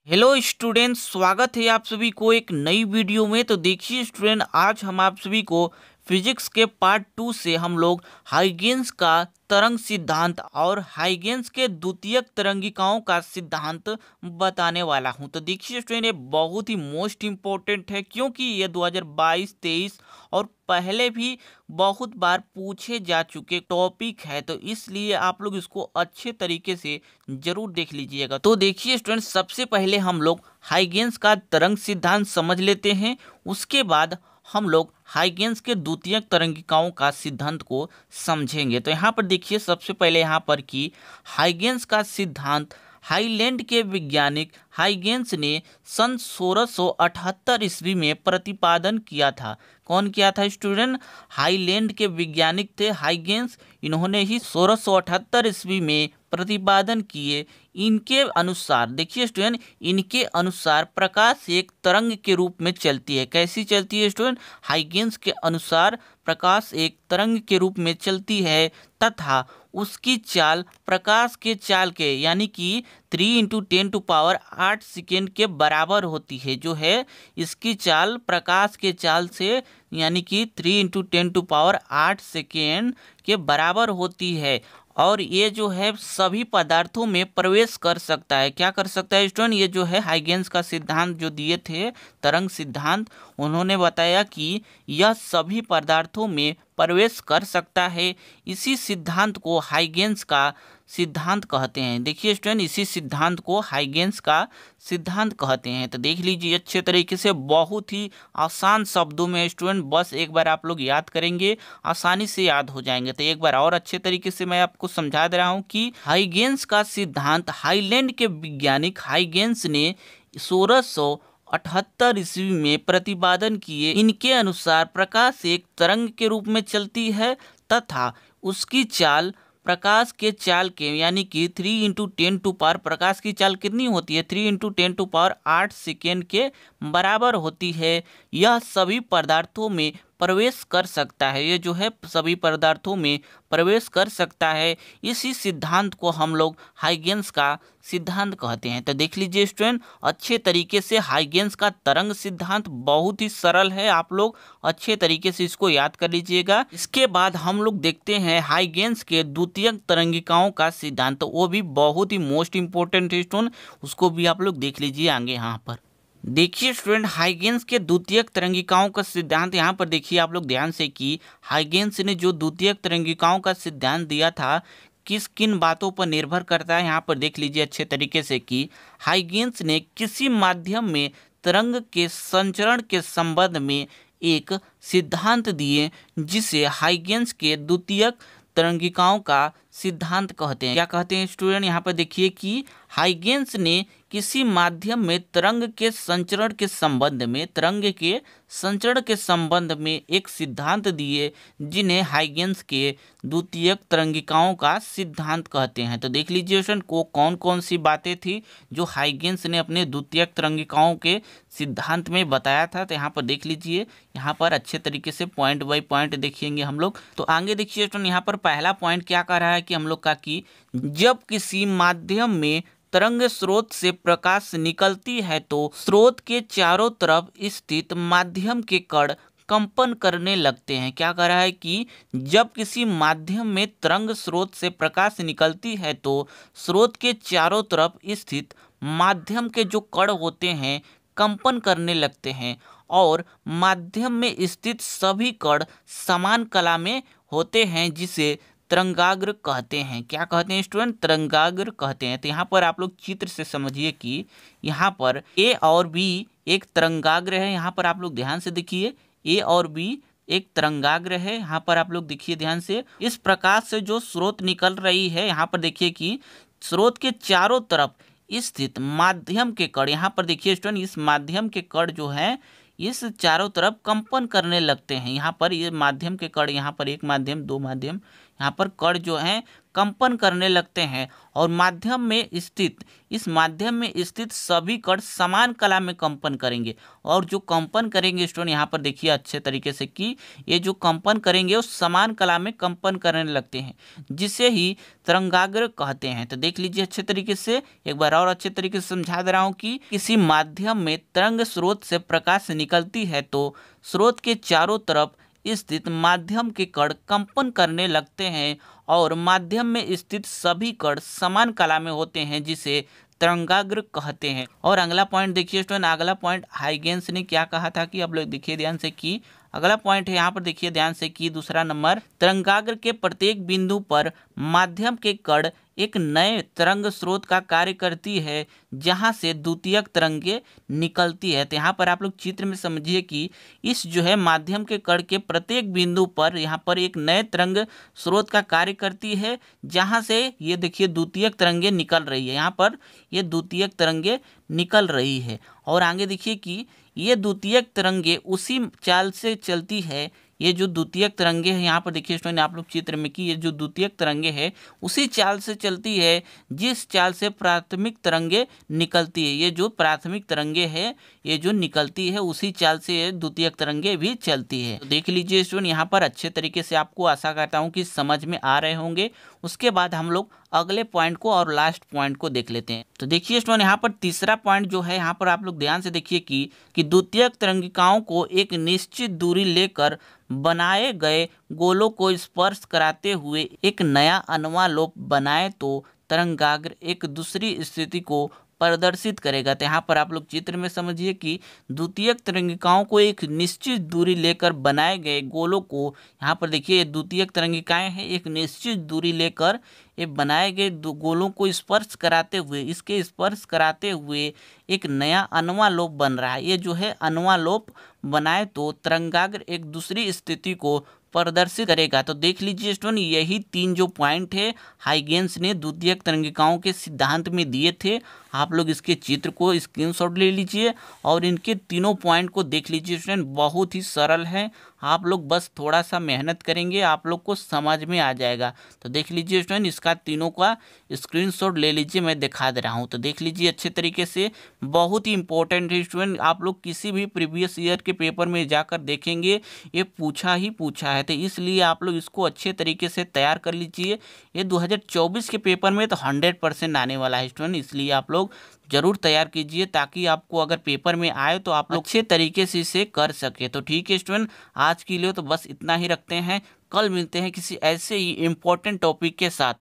Hello student, स्वागत है आप सभी को एक नई वीडियो में। तो देखिए स्टूडेंट, आज हम आप सभी को फिजिक्स के पार्ट 2 से हम लोग हाइगेन्स का तरंग सिद्धांत और हाइगेन्स के द्वितीयक तरंगिकाओं का सिद्धांत बताने वाला हूं। तो देखिए स्टूडेंट, ये बहुत ही मोस्ट इम्पोर्टेंट है क्योंकि ये 2022, 23 और पहले भी बहुत बार पूछे जा चुके टॉपिक है, तो इसलिए आप लोग इसको अच्छे तरीके से जरूर देख लीजिएगा। तो देखिए स्टूडेंट, सबसे पहले हम लोग हाइगेन्स का तरंग सिद्धांत समझ लेते हैं, उसके बाद हम लोग हाइगेन्स के द्वितीयक तरंगिकाओं का सिद्धांत को समझेंगे। तो यहाँ पर देखिए, सबसे पहले यहाँ पर कि हाइगेन्स का सिद्धांत हाईलैंड के वैज्ञानिक हाइगेन्स ने सन 1678 ईस्वी में प्रतिपादन किया था। कौन किया था स्टूडेंट? हाईलैंड के वैज्ञानिक थे हाइगेन्स। इन्होंने ही 1678 ईस्वी में प्रतिपादन किए। इनके अनुसार देखिए स्टूडेंट, इनके अनुसार प्रकाश एक तरंग के रूप में चलती है। कैसी चलती है स्टूडेंट? हाइगेन्स के अनुसार प्रकाश एक तरंग के रूप में चलती है तथा उसकी चाल प्रकाश के चाल के यानी कि 3 × 10⁸ सेकेंड के बराबर होती है। जो है इसकी चाल प्रकाश के चाल से यानी कि 3 × 10⁸ सेकेंड के बराबर होती है और ये जो है सभी पदार्थों में प्रवेश कर सकता है। क्या कर सकता है स्टूडेंट? ये जो है हाइगेन्स का सिद्धांत जो दिए थे, तरंग सिद्धांत, उन्होंने बताया कि यह सभी पदार्थों में प्रवेश कर सकता है। इसी सिद्धांत को हाइगेन्स का सिद्धांत कहते हैं। देखिए स्टूडेंट, इसी सिद्धांत को हाइगेन्स का सिद्धांत कहते हैं। तो देख लीजिए अच्छे तरीके से, बहुत ही आसान शब्दों में स्टूडेंट, बस एक बार आप लोग याद करेंगे आसानी से याद हो जाएंगे। तो एक बार और अच्छे तरीके से मैं आपको समझा दे रहा हूँ कि हाइगेन्स का सिद्धांत हाईलैंड के वैज्ञानिक हाइगेन्स ने 1678 ईस्वी में प्रतिपादन किए। इनके अनुसार प्रकाश एक तरंग के रूप में चलती है तथा उसकी चाल प्रकाश के चाल के यानी कि 3 × 10⁸ प्रकाश की चाल कितनी होती है? 3 × 10⁸ सेकेंड के बराबर होती है। यह सभी पदार्थों में प्रवेश कर सकता है। ये जो है सभी पदार्थों में प्रवेश कर सकता है। इसी सिद्धांत को हम लोग हाइगेन्स का सिद्धांत कहते हैं। तो देख लीजिए स्टूडेंट, अच्छे तरीके से हाइगेन्स का तरंग सिद्धांत बहुत ही सरल है, आप लोग अच्छे तरीके से इसको याद कर लीजिएगा। इसके बाद हम लोग देखते हैं हाइगेन्स के द्वितीयक तरंगिकाओं का सिद्धांत, तो वो भी बहुत ही मोस्ट इंपॉर्टेंट है स्टूडेंट, उसको भी आप लोग देख लीजिए आगे। यहाँ पर देखिए स्टूडेंट, हाइगेन्स के द्वितीयक तरंगिकाओं का सिद्धांत, यहाँ पर देखिए आप लोग ध्यान से कि हाइगेन्स ने जो द्वितीयक तरंगिकाओं का सिद्धांत दिया था किस किन बातों पर निर्भर करता है। यहाँ पर देख लीजिए अच्छे तरीके से कि हाइगेन्स ने किसी माध्यम में तरंग के संचरण के संबंध में एक सिद्धांत दिए जिसे हाइगेन्स के द्वितीयक तरंगिकाओं का सिद्धांत कहते हैं। क्या कहते हैं स्टूडेंट? यहाँ पर देखिए कि हाइगेन्स ने किसी माध्यम में तरंग के संचरण के संबंध में एक सिद्धांत दिए जिन्हें हाइगेन्स के द्वितीयक तरंगिकाओं का सिद्धांत कहते हैं। तो देख लीजिए स्टूडेंट को कौन कौन सी बातें थी जो हाइगेन्स ने अपने द्वितीयक तरंगिकाओं के सिद्धांत में बताया था। तो यहाँ पर देख लीजिए, यहाँ पर अच्छे तरीके से पॉइंट बाय पॉइंट देखेंगे हम लोग। तो आगे देखिए स्टूडेंट, यहाँ पर पहला पॉइंट क्या कह रहा है कि हम लोग का कि जब किसी माध्यम में तरंग स्रोत से प्रकाश निकलती है तो स्रोत के चारों तरफ स्थित माध्यम के कण कंपन करने लगते हैं। क्या कह रहा है कि जब किसी माध्यम में तरंग स्रोत से प्रकाश निकलती है तो स्रोत के चारों तरफ स्थित माध्यम के जो कण होते हैं कंपन करने लगते हैं और माध्यम में स्थित सभी कण समान कला में होते हैं जिसे तरंगाग्र कहते हैं। क्या कहते हैं स्टूडेंट? तरंगाग्र कहते हैं। तो यहाँ पर आप लोग चित्र से समझिए कि यहाँ पर ए और बी एक तरंगाग्र है। यहाँ पर आप लोग ध्यान से देखिए, ए और बी एक तरंगाग्र है। यहाँ पर आप लोग देखिए ध्यान से, इस प्रकाश से जो स्रोत निकल रही है, यहाँ पर देखिए कि स्रोत के चारों तरफ स्थित माध्यम के कण, यहाँ पर देखिए स्टूडेंट, इस माध्यम के कण जो है इस चारों तरफ कंपन करने लगते हैं। यहाँ पर ये माध्यम के कण, यहाँ पर एक माध्यम, दो माध्यम, यहाँ पर कण जो हैं कंपन करने लगते हैं और माध्यम में स्थित इस माध्यम में स्थित सभी कण समान कला में कंपन करेंगे। और जो कंपन करेंगे स्टूडेंट यहाँ पर देखिए अच्छे तरीके से कि ये जो कंपन करेंगे वो समान कला में कंपन करने लगते हैं, जिसे ही तरंगाग्र कहते हैं। तो देख लीजिए अच्छे तरीके से, एक बार और अच्छे तरीके से समझा दे रहा हूँ कि किसी माध्यम में तरंग स्रोत से प्रकाश निकलती है तो स्रोत के चारों तरफ स्थित माध्यम के कण कंपन करने लगते हैं और माध्यम में स्थित सभी कण समान कला में होते हैं, जिसे तरंगाग्र कहते हैं। और अगला पॉइंट देखिए स्टूडेंट, अगला पॉइंट हाइगेंस ने क्या कहा था कि आप लोग देखिए ध्यान से कि अगला पॉइंट है यहाँ पर देखिए ध्यान से कि दूसरा नंबर, तरंगाग्र के प्रत्येक बिंदु पर माध्यम के कण एक नए तरंग स्रोत का कार्य करती है जहां से द्वितीयक तरंगे निकलती है। तो यहाँ पर आप लोग चित्र में समझिए कि इस जो है माध्यम के कण के प्रत्येक बिंदु पर यहाँ पर एक नए तरंग स्रोत का कार्य करती है जहां से ये देखिए द्वितीयक तरंगे निकल रही है। यहाँ पर ये द्वितीयक तरंगे निकल रही है और आगे देखिए कि ये द्वितीयक तरंगे उसी चाल से चलती है। ये जो द्वितीयक तरंगे हैं यहाँ पर देखिए स्टूडेंट आप लोग चित्र में कि ये जो द्वितीयक तरंगे हैं उसी चाल से चलती है जिस चाल से प्राथमिक तरंगे निकलती है। ये जो प्राथमिक तरंगे हैं ये जो निकलती है उसी चाल से ये द्वितीयक तरंगे भी चलती है। तो देख लीजिए स्टूडेंट यहाँ पर अच्छे तरीके से आपको आशा करता हूँ कि समझ में आ रहे होंगे। उसके बाद हम लोग अगले पॉइंट को और लास्ट पॉइंट को देख लेते हैं। तो देखिए स्टूडेंट यहाँ पर तीसरा पॉइंट जो है यहाँ पर आप लोग ध्यान से देखिए कि द्वितीयक तरंगिकाओं को एक निश्चित दूरी लेकर बनाए गए गोलों को स्पर्श कराते हुए एक नया अनुवालोप बनाए तो तरंगाग्र एक दूसरी स्थिति को प्रदर्शित करेगा। तो यहाँ पर आप लोग चित्र में समझिए कि द्वितीयक तरंगिकाओं को एक निश्चित दूरी लेकर बनाए गए गोलों को, यहाँ पर देखिए द्वितीयक तरंगिकाएं हैं, एक निश्चित दूरी लेकर ये बनाए गए गोलों को स्पर्श कराते हुए, इसके स्पर्श कराते हुए एक नया अनुवालोप बन रहा है। ये जो है अनुवालोप बनाए तो तरंगाग्र एक दूसरी स्थिति को प्रदर्शित करेगा। तो देख लीजिए स्टूडेंट यही तीन जो पॉइंट है हाइगेंस ने द्वितीयक तरंगिकाओं के सिद्धांत में दिए थे। आप लोग इसके चित्र को स्क्रीनशॉट ले लीजिए और इनके तीनों पॉइंट को देख लीजिए स्टूडेंट, बहुत ही सरल है। आप लोग बस थोड़ा सा मेहनत करेंगे आप लोग को समझ में आ जाएगा। तो देख लीजिए स्टूडेंट इसका तीनों का स्क्रीनशॉट ले लीजिए, मैं दिखा दे रहा हूँ। तो देख लीजिए अच्छे तरीके से, बहुत ही इंपॉर्टेंट है स्टूडेंट। आप लोग किसी भी प्रीवियस ईयर के पेपर में जाकर देखेंगे ये पूछा ही पूछा है, तो इसलिए आप लोग इसको अच्छे तरीके से तैयार कर लीजिए। ये 2024 के पेपर में तो 100% आने वाला है स्टूडेंट, इसलिए आप लोग जरूर तैयार कीजिए ताकि आपको अगर पेपर में आए तो आप लोग अच्छे तरीके से इसे कर सके। तो ठीक है स्टूडेंट, आज के लिए तो बस इतना ही रखते हैं। कल मिलते हैं किसी ऐसे ही इम्पोर्टेंट टॉपिक के साथ।